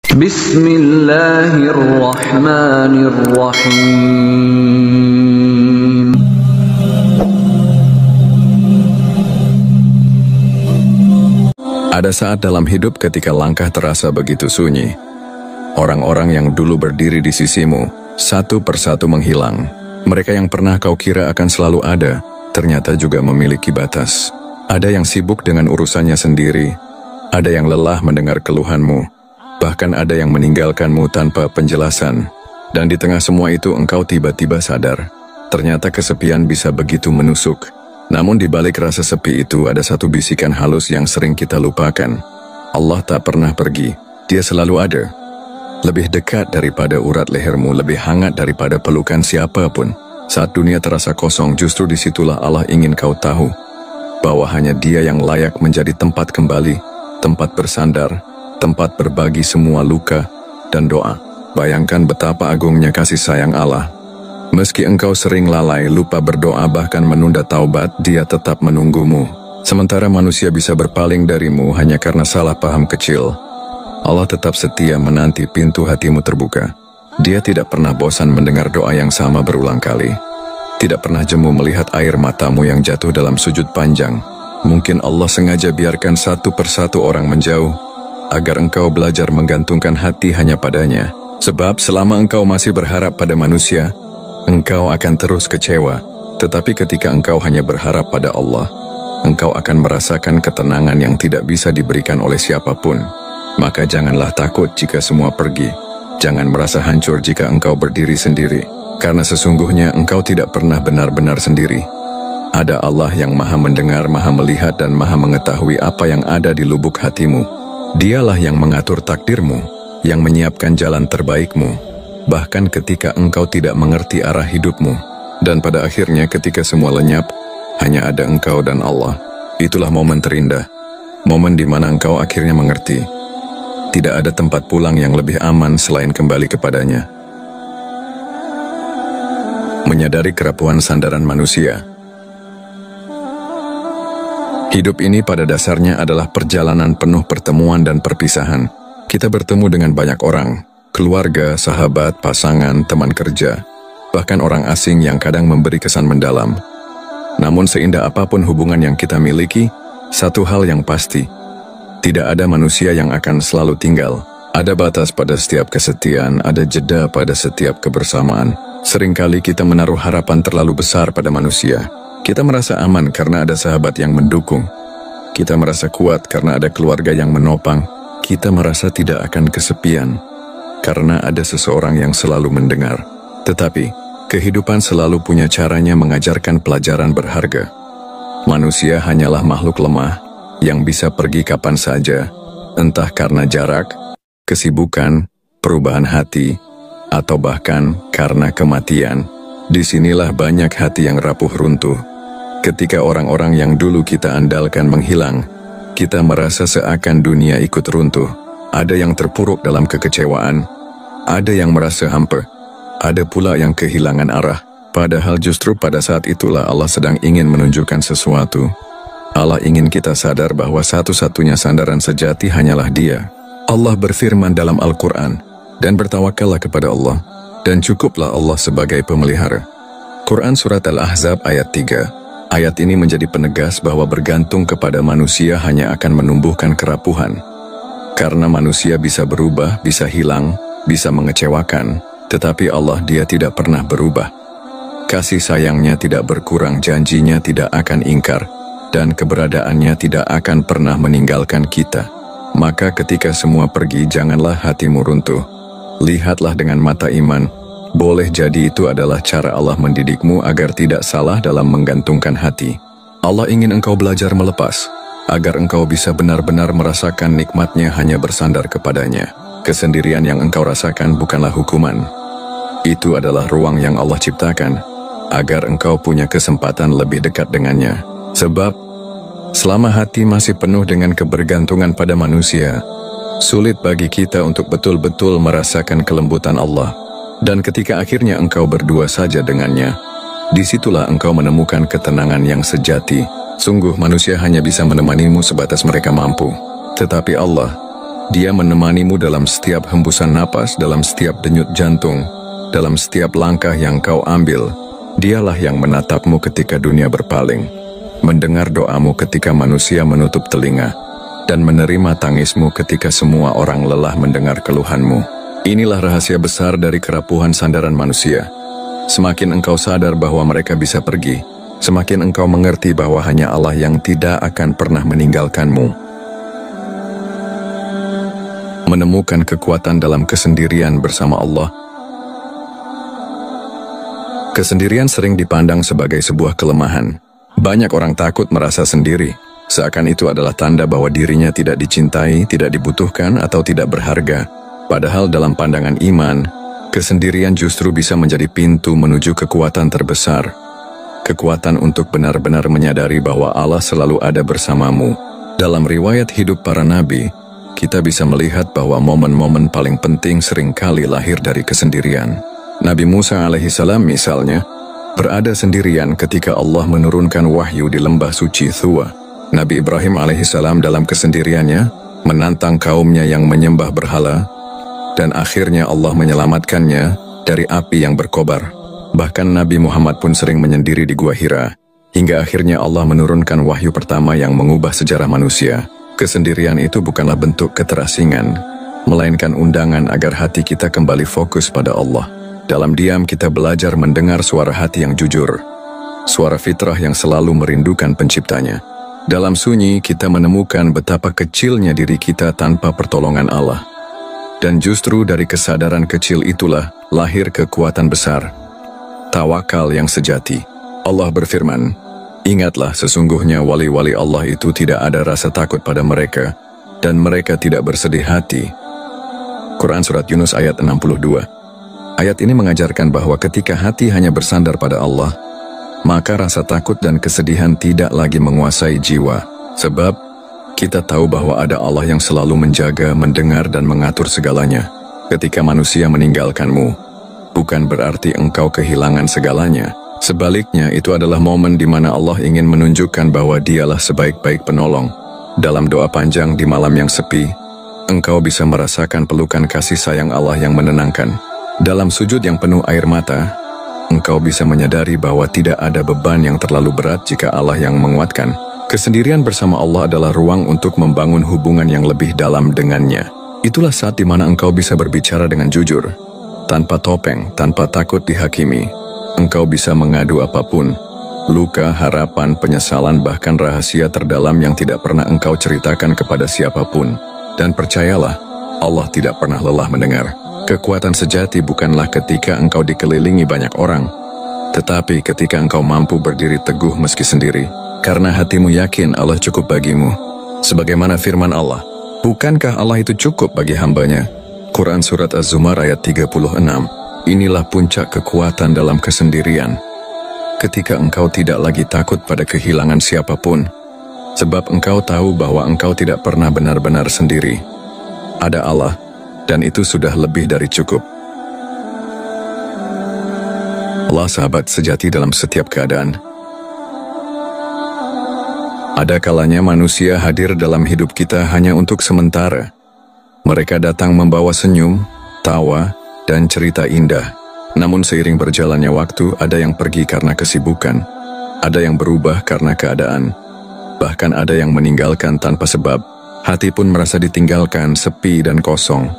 Bismillahirrahmanirrahim. Ada saat dalam hidup ketika langkah terasa begitu sunyi. Orang-orang yang dulu berdiri di sisimu, satu persatu menghilang. Mereka yang pernah kau kira akan selalu ada, ternyata juga memiliki batas. Ada yang sibuk dengan urusannya sendiri, ada yang lelah mendengar keluhanmu, bahkan ada yang meninggalkanmu tanpa penjelasan. Dan di tengah semua itu engkau tiba-tiba sadar, ternyata kesepian bisa begitu menusuk. Namun di balik rasa sepi itu ada satu bisikan halus yang sering kita lupakan. Allah tak pernah pergi, Dia selalu ada. Lebih dekat daripada urat lehermu, lebih hangat daripada pelukan siapapun. Saat dunia terasa kosong, justru disitulah Allah ingin kau tahu bahwa hanya Dia yang layak menjadi tempat kembali, tempat bersandar, tempat berbagi semua luka dan doa. Bayangkan betapa agungnya kasih sayang Allah. Meski engkau sering lalai, lupa berdoa, bahkan menunda taubat, Dia tetap menunggumu. Sementara manusia bisa berpaling darimu hanya karena salah paham kecil, Allah tetap setia menanti pintu hatimu terbuka. Dia tidak pernah bosan mendengar doa yang sama berulang kali. Tidak pernah jemu melihat air matamu yang jatuh dalam sujud panjang. Mungkin Allah sengaja biarkan satu persatu orang menjauh, agar engkau belajar menggantungkan hati hanya padanya. Sebab selama engkau masih berharap pada manusia, engkau akan terus kecewa. Tetapi ketika engkau hanya berharap pada Allah, engkau akan merasakan ketenangan yang tidak bisa diberikan oleh siapapun. Maka janganlah takut jika semua pergi. Jangan merasa hancur jika engkau berdiri sendiri, karena sesungguhnya engkau tidak pernah benar-benar sendiri. Ada Allah yang maha mendengar, maha melihat, dan maha mengetahui apa yang ada di lubuk hatimu. Dialah yang mengatur takdirmu, yang menyiapkan jalan terbaikmu, bahkan ketika engkau tidak mengerti arah hidupmu. Dan pada akhirnya ketika semua lenyap, hanya ada engkau dan Allah. Itulah momen terindah, momen di mana engkau akhirnya mengerti, tidak ada tempat pulang yang lebih aman selain kembali kepadanya. Menyadari kerapuhan sandaran manusia. Hidup ini pada dasarnya adalah perjalanan penuh pertemuan dan perpisahan. Kita bertemu dengan banyak orang, keluarga, sahabat, pasangan, teman kerja, bahkan orang asing yang kadang memberi kesan mendalam. Namun seindah apapun hubungan yang kita miliki, satu hal yang pasti, tidak ada manusia yang akan selalu tinggal. Ada batas pada setiap kesetiaan, ada jeda pada setiap kebersamaan. Seringkali kita menaruh harapan terlalu besar pada manusia. Kita merasa aman karena ada sahabat yang mendukung. Kita merasa kuat karena ada keluarga yang menopang. Kita merasa tidak akan kesepian karena ada seseorang yang selalu mendengar. Tetapi, kehidupan selalu punya caranya mengajarkan pelajaran berharga. Manusia hanyalah makhluk lemah yang bisa pergi kapan saja, entah karena jarak, kesibukan, perubahan hati, atau bahkan karena kematian. Disinilah banyak hati yang rapuh runtuh. Ketika orang-orang yang dulu kita andalkan menghilang, kita merasa seakan dunia ikut runtuh. Ada yang terpuruk dalam kekecewaan, ada yang merasa hampa, ada pula yang kehilangan arah. Padahal justru pada saat itulah Allah sedang ingin menunjukkan sesuatu. Allah ingin kita sadar bahwa satu-satunya sandaran sejati hanyalah Dia. Allah berfirman dalam Al-Quran, dan bertawakallah kepada Allah, dan cukuplah Allah sebagai pemelihara. Quran Surat Al-Ahzab ayat 3. Ayat ini menjadi penegas bahwa bergantung kepada manusia hanya akan menumbuhkan kerapuhan. Karena manusia bisa berubah, bisa hilang, bisa mengecewakan, tetapi Allah Dia tidak pernah berubah. Kasih sayangnya tidak berkurang, janjinya tidak akan ingkar, dan keberadaannya tidak akan pernah meninggalkan kita. Maka ketika semua pergi, janganlah hatimu runtuh. Lihatlah dengan mata iman. Boleh jadi itu adalah cara Allah mendidikmu agar tidak salah dalam menggantungkan hati. Allah ingin engkau belajar melepas, agar engkau bisa benar-benar merasakan nikmatnya hanya bersandar kepadanya. Kesendirian yang engkau rasakan bukanlah hukuman. Itu adalah ruang yang Allah ciptakan, agar engkau punya kesempatan lebih dekat dengannya. Sebab, selama hati masih penuh dengan kebergantungan pada manusia, sulit bagi kita untuk betul-betul merasakan kelembutan Allah. Dan ketika akhirnya engkau berdua saja dengannya, disitulah engkau menemukan ketenangan yang sejati. Sungguh manusia hanya bisa menemanimu sebatas mereka mampu. Tetapi Allah, Dia menemanimu dalam setiap hembusan napas, dalam setiap denyut jantung, dalam setiap langkah yang kau ambil. Dialah yang menatapmu ketika dunia berpaling, mendengar doamu ketika manusia menutup telinga, dan menerima tangismu ketika semua orang lelah mendengar keluhanmu. Inilah rahasia besar dari kerapuhan sandaran manusia. Semakin engkau sadar bahwa mereka bisa pergi, semakin engkau mengerti bahwa hanya Allah yang tidak akan pernah meninggalkanmu. Menemukan kekuatan dalam kesendirian bersama Allah. Kesendirian sering dipandang sebagai sebuah kelemahan. Banyak orang takut merasa sendiri, seakan itu adalah tanda bahwa dirinya tidak dicintai, tidak dibutuhkan, atau tidak berharga. Padahal dalam pandangan iman, kesendirian justru bisa menjadi pintu menuju kekuatan terbesar. Kekuatan untuk benar-benar menyadari bahwa Allah selalu ada bersamamu. Dalam riwayat hidup para nabi, kita bisa melihat bahwa momen-momen paling penting seringkali lahir dari kesendirian. Nabi Musa alaihissalam misalnya, berada sendirian ketika Allah menurunkan wahyu di lembah suci Thuwa. Nabi Ibrahim alaihissalam dalam kesendiriannya, menantang kaumnya yang menyembah berhala, dan akhirnya Allah menyelamatkannya dari api yang berkobar. Bahkan Nabi Muhammad pun sering menyendiri di Gua Hira, hingga akhirnya Allah menurunkan wahyu pertama yang mengubah sejarah manusia. Kesendirian itu bukanlah bentuk keterasingan, melainkan undangan agar hati kita kembali fokus pada Allah. Dalam diam kita belajar mendengar suara hati yang jujur, suara fitrah yang selalu merindukan penciptanya. Dalam sunyi kita menemukan betapa kecilnya diri kita tanpa pertolongan Allah. Dan justru dari kesadaran kecil itulah lahir kekuatan besar, tawakal yang sejati. Allah berfirman, "Ingatlah sesungguhnya wali-wali Allah itu tidak ada rasa takut pada mereka, dan mereka tidak bersedih hati." Quran Surat Yunus ayat 62. Ayat ini mengajarkan bahwa ketika hati hanya bersandar pada Allah, maka rasa takut dan kesedihan tidak lagi menguasai jiwa. Sebab, kita tahu bahwa ada Allah yang selalu menjaga, mendengar, dan mengatur segalanya. Ketika manusia meninggalkanmu, bukan berarti engkau kehilangan segalanya. Sebaliknya, itu adalah momen di mana Allah ingin menunjukkan bahwa Dialah sebaik-baik penolong. Dalam doa panjang di malam yang sepi, engkau bisa merasakan pelukan kasih sayang Allah yang menenangkan. Dalam sujud yang penuh air mata, engkau bisa menyadari bahwa tidak ada beban yang terlalu berat jika Allah yang menguatkan. Kesendirian bersama Allah adalah ruang untuk membangun hubungan yang lebih dalam dengannya. Itulah saat di mana engkau bisa berbicara dengan jujur, tanpa topeng, tanpa takut dihakimi. Engkau bisa mengadu apapun, luka, harapan, penyesalan, bahkan rahasia terdalam yang tidak pernah engkau ceritakan kepada siapapun. Dan percayalah, Allah tidak pernah lelah mendengar. Kekuatan sejati bukanlah ketika engkau dikelilingi banyak orang, tetapi ketika engkau mampu berdiri teguh meski sendiri, karena hatimu yakin Allah cukup bagimu. Sebagaimana firman Allah, bukankah Allah itu cukup bagi hambanya? Quran Surat Az-Zumar ayat 36. Inilah puncak kekuatan dalam kesendirian. Ketika engkau tidak lagi takut pada kehilangan siapapun, sebab engkau tahu bahwa engkau tidak pernah benar-benar sendiri. Ada Allah, dan itu sudah lebih dari cukup. Allah sahabat sejati dalam setiap keadaan. Ada kalanya manusia hadir dalam hidup kita hanya untuk sementara. Mereka datang membawa senyum, tawa, dan cerita indah. Namun seiring berjalannya waktu, ada yang pergi karena kesibukan, ada yang berubah karena keadaan, bahkan ada yang meninggalkan tanpa sebab. Hati pun merasa ditinggalkan, sepi, dan kosong.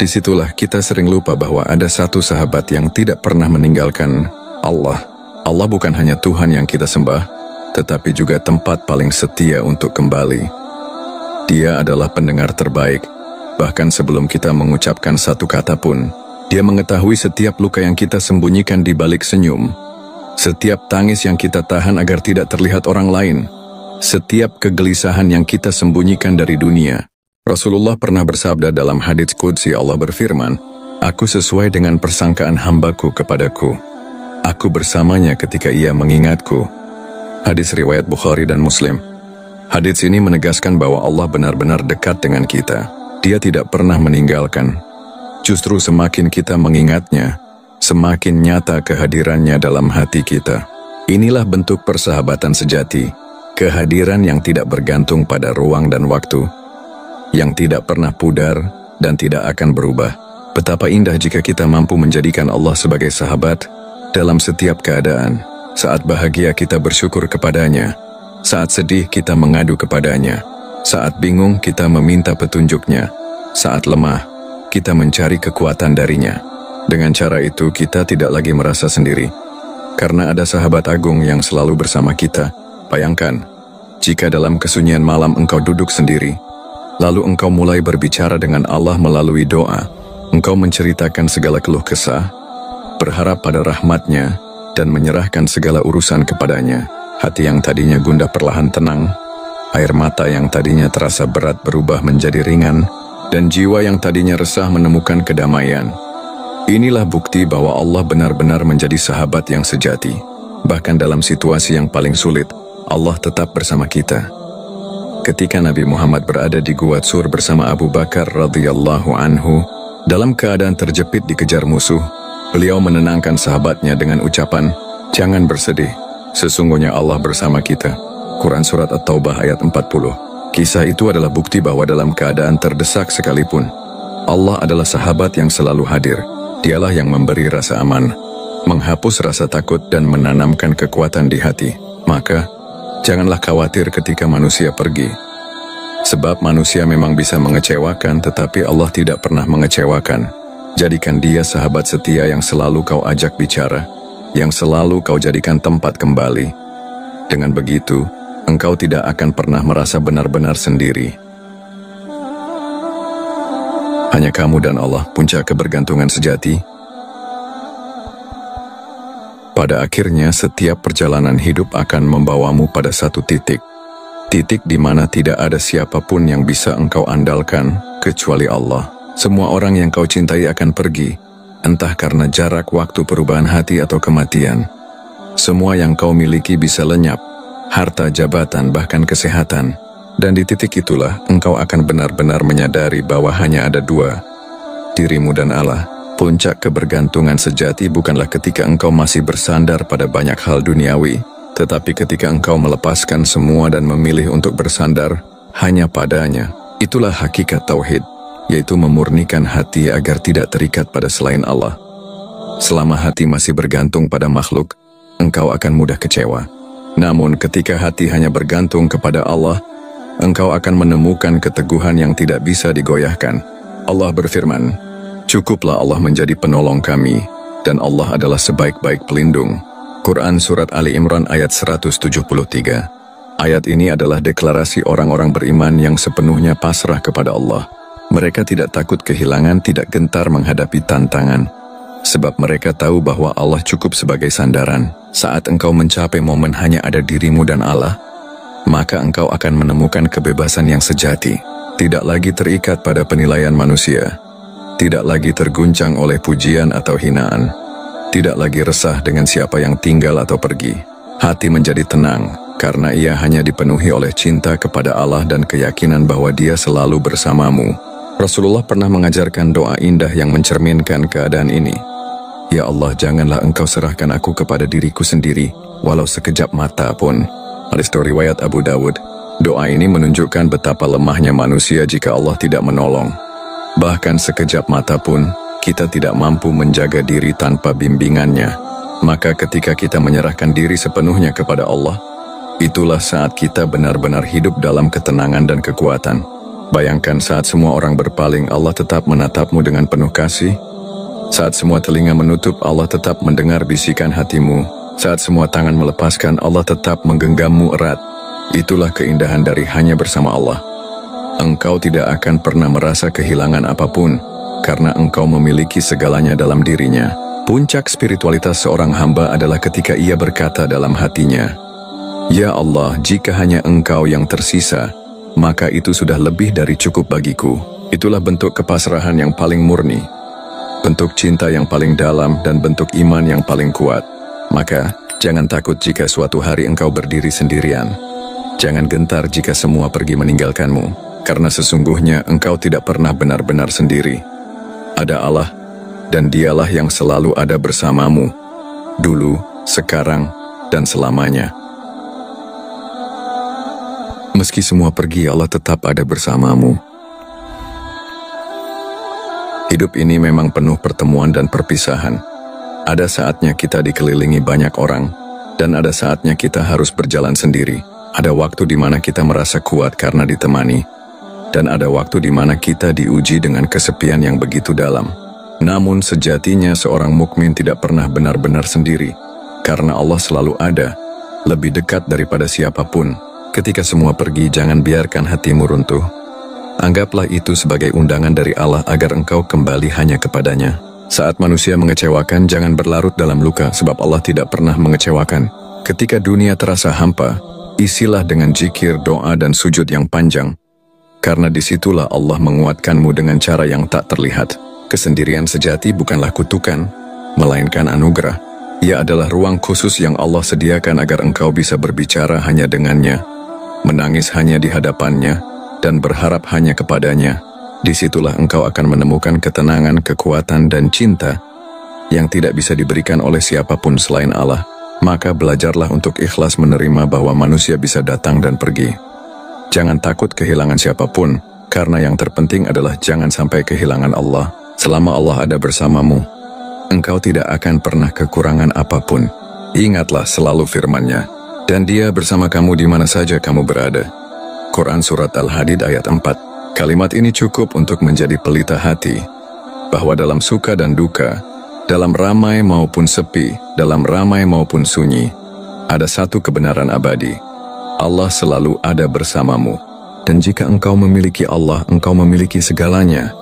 Disitulah kita sering lupa bahwa ada satu sahabat yang tidak pernah meninggalkan Allah. Allah bukan hanya Tuhan yang kita sembah, tetapi juga tempat paling setia untuk kembali. Dia adalah pendengar terbaik. Bahkan sebelum kita mengucapkan satu kata pun, Dia mengetahui setiap luka yang kita sembunyikan di balik senyum, setiap tangis yang kita tahan agar tidak terlihat orang lain, setiap kegelisahan yang kita sembunyikan dari dunia. Rasulullah pernah bersabda dalam hadits qudsi, Allah berfirman, "Aku sesuai dengan persangkaan hambaku kepadaku. Aku bersamanya ketika ia mengingatku." Hadis riwayat Bukhari dan Muslim. Hadits ini menegaskan bahwa Allah benar-benar dekat dengan kita. Dia tidak pernah meninggalkan. Justru semakin kita mengingatnya, semakin nyata kehadirannya dalam hati kita. Inilah bentuk persahabatan sejati, kehadiran yang tidak bergantung pada ruang dan waktu, yang tidak pernah pudar dan tidak akan berubah. Betapa indah jika kita mampu menjadikan Allah sebagai sahabat dalam setiap keadaan. Saat bahagia kita bersyukur kepadanya, saat sedih kita mengadu kepadanya, saat bingung kita meminta petunjuknya, saat lemah kita mencari kekuatan darinya. Dengan cara itu kita tidak lagi merasa sendiri, karena ada sahabat agung yang selalu bersama kita. Bayangkan, jika dalam kesunyian malam engkau duduk sendiri, lalu engkau mulai berbicara dengan Allah melalui doa, engkau menceritakan segala keluh kesah, berharap pada rahmat-Nya, dan menyerahkan segala urusan kepadanya. Hati yang tadinya gundah perlahan tenang, air mata yang tadinya terasa berat berubah menjadi ringan, dan jiwa yang tadinya resah menemukan kedamaian. Inilah bukti bahwa Allah benar-benar menjadi sahabat yang sejati. Bahkan dalam situasi yang paling sulit, Allah tetap bersama kita. Ketika Nabi Muhammad berada di Gua Tsur bersama Abu Bakar radhiyallahu anhu, dalam keadaan terjepit dikejar musuh, beliau menenangkan sahabatnya dengan ucapan, "Jangan bersedih, sesungguhnya Allah bersama kita." Quran Surat At-Taubah ayat 40. Kisah itu adalah bukti bahwa dalam keadaan terdesak sekalipun, Allah adalah sahabat yang selalu hadir. Dialah yang memberi rasa aman, menghapus rasa takut dan menanamkan kekuatan di hati. Maka, janganlah khawatir ketika manusia pergi. Sebab manusia memang bisa mengecewakan, tetapi Allah tidak pernah mengecewakan. Jadikan dia sahabat setia yang selalu kau ajak bicara, yang selalu kau jadikan tempat kembali. Dengan begitu, engkau tidak akan pernah merasa benar-benar sendiri. Hanya kamu dan Allah puncak kebergantungan sejati. Pada akhirnya, setiap perjalanan hidup akan membawamu pada satu titik. Titik di mana tidak ada siapapun yang bisa engkau andalkan, kecuali Allah. Semua orang yang kau cintai akan pergi, entah karena jarak waktu perubahan hati atau kematian. Semua yang kau miliki bisa lenyap, harta, jabatan, bahkan kesehatan. Dan di titik itulah engkau akan benar-benar menyadari bahwa hanya ada dua, dirimu dan Allah. Puncak kebergantungan sejati bukanlah ketika engkau masih bersandar pada banyak hal duniawi, tetapi ketika engkau melepaskan semua dan memilih untuk bersandar hanya padanya. Itulah hakikat tauhid, yaitu memurnikan hati agar tidak terikat pada selain Allah. Selama hati masih bergantung pada makhluk, engkau akan mudah kecewa. Namun ketika hati hanya bergantung kepada Allah, engkau akan menemukan keteguhan yang tidak bisa digoyahkan. Allah berfirman, "Cukuplah Allah menjadi penolong kami, dan Allah adalah sebaik-baik pelindung." Quran Surat Ali Imran ayat 173. Ayat ini adalah deklarasi orang-orang beriman yang sepenuhnya pasrah kepada Allah. Mereka tidak takut kehilangan, tidak gentar menghadapi tantangan, sebab mereka tahu bahwa Allah cukup sebagai sandaran. Saat engkau mencapai momen hanya ada dirimu dan Allah, maka engkau akan menemukan kebebasan yang sejati. Tidak lagi terikat pada penilaian manusia, tidak lagi terguncang oleh pujian atau hinaan, tidak lagi resah dengan siapa yang tinggal atau pergi. Hati menjadi tenang, karena ia hanya dipenuhi oleh cinta kepada Allah dan keyakinan bahwa Dia selalu bersamamu. Rasulullah pernah mengajarkan doa indah yang mencerminkan keadaan ini. Ya Allah, janganlah engkau serahkan aku kepada diriku sendiri, walau sekejap mata pun. Hadis riwayat Abu Dawud. Doa ini menunjukkan betapa lemahnya manusia jika Allah tidak menolong. Bahkan sekejap mata pun, kita tidak mampu menjaga diri tanpa bimbingannya. Maka ketika kita menyerahkan diri sepenuhnya kepada Allah, itulah saat kita benar-benar hidup dalam ketenangan dan kekuatan. Bayangkan saat semua orang berpaling, Allah tetap menatapmu dengan penuh kasih. Saat semua telinga menutup, Allah tetap mendengar bisikan hatimu. Saat semua tangan melepaskan, Allah tetap menggenggammu erat. Itulah keindahan dari hanya bersama Allah. Engkau tidak akan pernah merasa kehilangan apapun, karena engkau memiliki segalanya dalam dirinya. Puncak spiritualitas seorang hamba adalah ketika ia berkata dalam hatinya, "Ya Allah, jika hanya Engkau yang tersisa, maka itu sudah lebih dari cukup bagiku." Itulah bentuk kepasrahan yang paling murni, bentuk cinta yang paling dalam, dan bentuk iman yang paling kuat. Maka, jangan takut jika suatu hari engkau berdiri sendirian. Jangan gentar jika semua pergi meninggalkanmu, karena sesungguhnya engkau tidak pernah benar-benar sendiri. Ada Allah, dan Dialah yang selalu ada bersamamu, dulu, sekarang, dan selamanya. Meski semua pergi, Allah tetap ada bersamamu. Hidup ini memang penuh pertemuan dan perpisahan. Ada saatnya kita dikelilingi banyak orang, dan ada saatnya kita harus berjalan sendiri. Ada waktu di mana kita merasa kuat karena ditemani, dan ada waktu di mana kita diuji dengan kesepian yang begitu dalam. Namun sejatinya seorang mukmin tidak pernah benar-benar sendiri, karena Allah selalu ada, lebih dekat daripada siapapun. Ketika semua pergi, jangan biarkan hatimu runtuh. Anggaplah itu sebagai undangan dari Allah agar engkau kembali hanya kepadanya. Saat manusia mengecewakan, jangan berlarut dalam luka, sebab Allah tidak pernah mengecewakan. Ketika dunia terasa hampa, isilah dengan zikir, doa, dan sujud yang panjang, karena disitulah Allah menguatkanmu dengan cara yang tak terlihat. Kesendirian sejati bukanlah kutukan, melainkan anugerah. Ia adalah ruang khusus yang Allah sediakan agar engkau bisa berbicara hanya dengannya, menangis hanya di hadapannya, dan berharap hanya kepadanya. Disitulah engkau akan menemukan ketenangan, kekuatan, dan cinta yang tidak bisa diberikan oleh siapapun selain Allah. Maka belajarlah untuk ikhlas menerima bahwa manusia bisa datang dan pergi. Jangan takut kehilangan siapapun, karena yang terpenting adalah jangan sampai kehilangan Allah. Selama Allah ada bersamamu, engkau tidak akan pernah kekurangan apapun. Ingatlah selalu firman-Nya, dan Dia bersama kamu di mana saja kamu berada. Quran Surat Al-Hadid ayat 4. Kalimat ini cukup untuk menjadi pelita hati, bahwa dalam suka dan duka, dalam ramai maupun sepi, dalam ramai maupun sunyi, ada satu kebenaran abadi. Allah selalu ada bersamamu. Dan jika engkau memiliki Allah, engkau memiliki segalanya.